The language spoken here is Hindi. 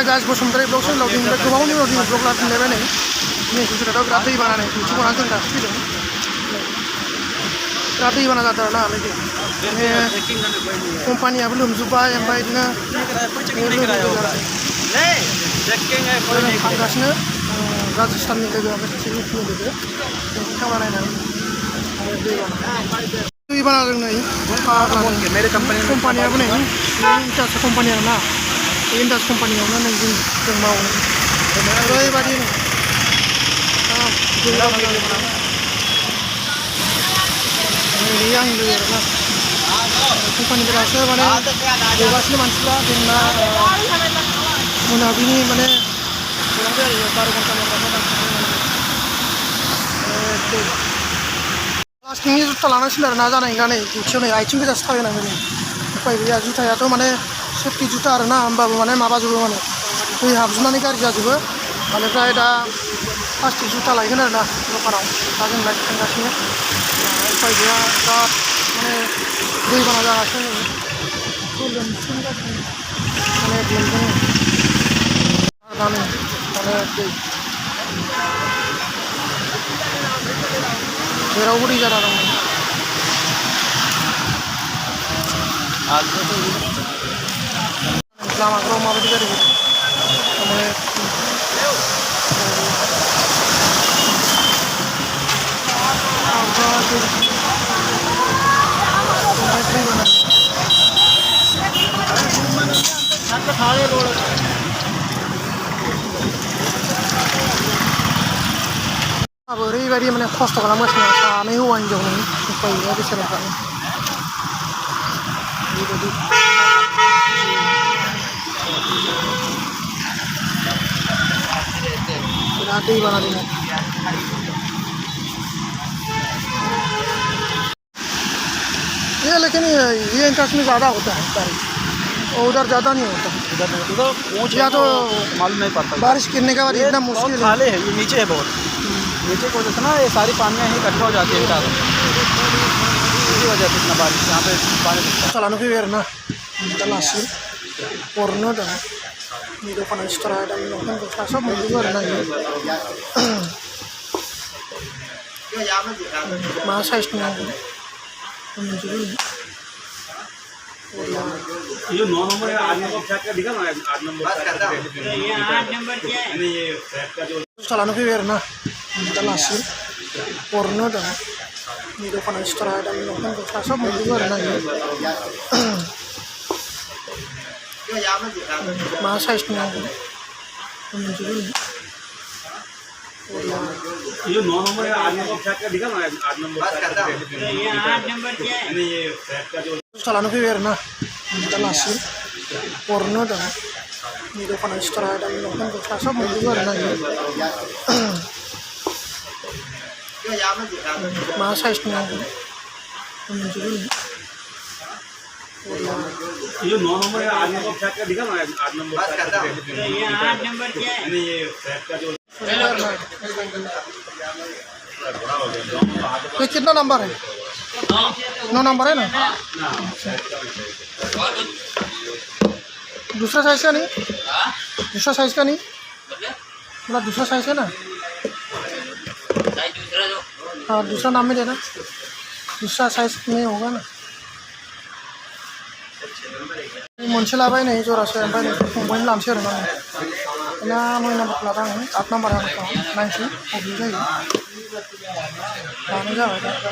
guys, बसुमतारी ब्लग चैनेलाव दिनैनिफ्राय गोबां दिनाव दिनै ब्लग लाफिनलायबाय नै गुजरातआव बिराद दैबाना नै दिन्थिबावना जों दासो फैदों बिराद दैबाना जादों आरोना लोगो माने कम्पानियाबो लोमजोब्बाय ओमफ्राय बिदिनो थांगासिनो राजस्थाननि लोगो ओमफ्राय सासे मिथिनि लोगो थांना नायनानै दैबाना जों नै कम्पानियाबो नै इन्टास कम्पानि आरोना इंडास कम्पानियावनो नै जों मावो ओरैबायदि आंनि लोगो आरोना कम्पानिफोरासो माने गगासिनो मानसिफ्रा जेनेबा मोनाबिलि माने गोबां जायो 12 घन्टा प्लास्टिकनि जुथा लानांसिगोन आरोना जानाय नङा नै दिन्थियाव नै आथिं गोजासो थाबायनांगोन नै उपाय गैया जुथायाथ' माने सेफ्टि जुथा आरोना होमबाबो माने माबाजोबो माने दै हाबजोबनानै गाज्रि जाजोबो बेनिफ्राय दा प्लास्टिक जुथा लायगोन आरोना दखानाव दा जों लायनो थांगासिनो उपाय गैया बिराद माने दैबाना जागासिनो लोमसोमगासिनो माने लोमदों दा नै माने दै जेरावबो दै जाना दं लामाफोराव माबायदि जादों माने ओरैबायदि माने खस्थ' खालामगासिनो सानै हौवा हिन्जावनि उपाय गैया बिसोरफ्रानो बेबायदि बिराद दैबाना दङ ये लेकिन ये इंटरेस्ट में ज़्यादा होता है बारिश और उधर ज़्यादा नहीं होता या तो मालूम नहीं पड़ता बारिश गिरने के बाद इतना मुश्किल है खाले है ये नीचे है बहुत नीचे की वजह से ना ये सारी पानियाँ ही इकट्ठा हो जाती है इसी वजह से इतना बारिश यहाँ पे पानी चलानो फैबाय आरोना दालासि हरनो दं नि दखानाव सिथरा दखान गस्ला सब मोनजोबो आरोना मा साइजनि नांगौ मोनजोबो ये 9 नंबर है 8 नंबर फ्लैट का दिखा ना 8 नंबर ये 8 नंबर क्या है यानी ये फ्लैट का जो चलानो फैबाय आरोना दालासि हरनो दं नि दखानाव सिथरा दखान गस्ला सब मोनजोबो आरोना मा साइजनि नांगौ मोनजोबो ये 9 नंबर है 8 नंबर फ्लैट का दिखा ना 8 नंबर ये 8 नंबर क्या है यानी ये फ्लैट का जो चलानो फैबाय आरोना दालासि हरनो दं नि दखानाव सिथरा दखान गस्ला सब मोनजोबो आरोना मा साइजनि नांगौ मोनजोबो ये 9 नंबर है 8 नंबर फ्लैट का दिखा ना 8 नंबर ये 8 नंबर क्या है यानी ये फ्लैट का जो ये कितना नंबर है 9 नंबर है ना दूसरा साइज का नहीं दूसरा साइज का नहीं मतलब दूसरा साइज है ना हाँ दूसरा नाम में देना दूसरा साइज में होगा ना मोनसे लाबाय नै जरासे ओमफ्राय नोंखौ फंबायनो लानोसै आरोना ना 9 नाम्बारखौ लादों आं 8 नाम्बार नायनोसै बबे जायो लानाय जाबाय दा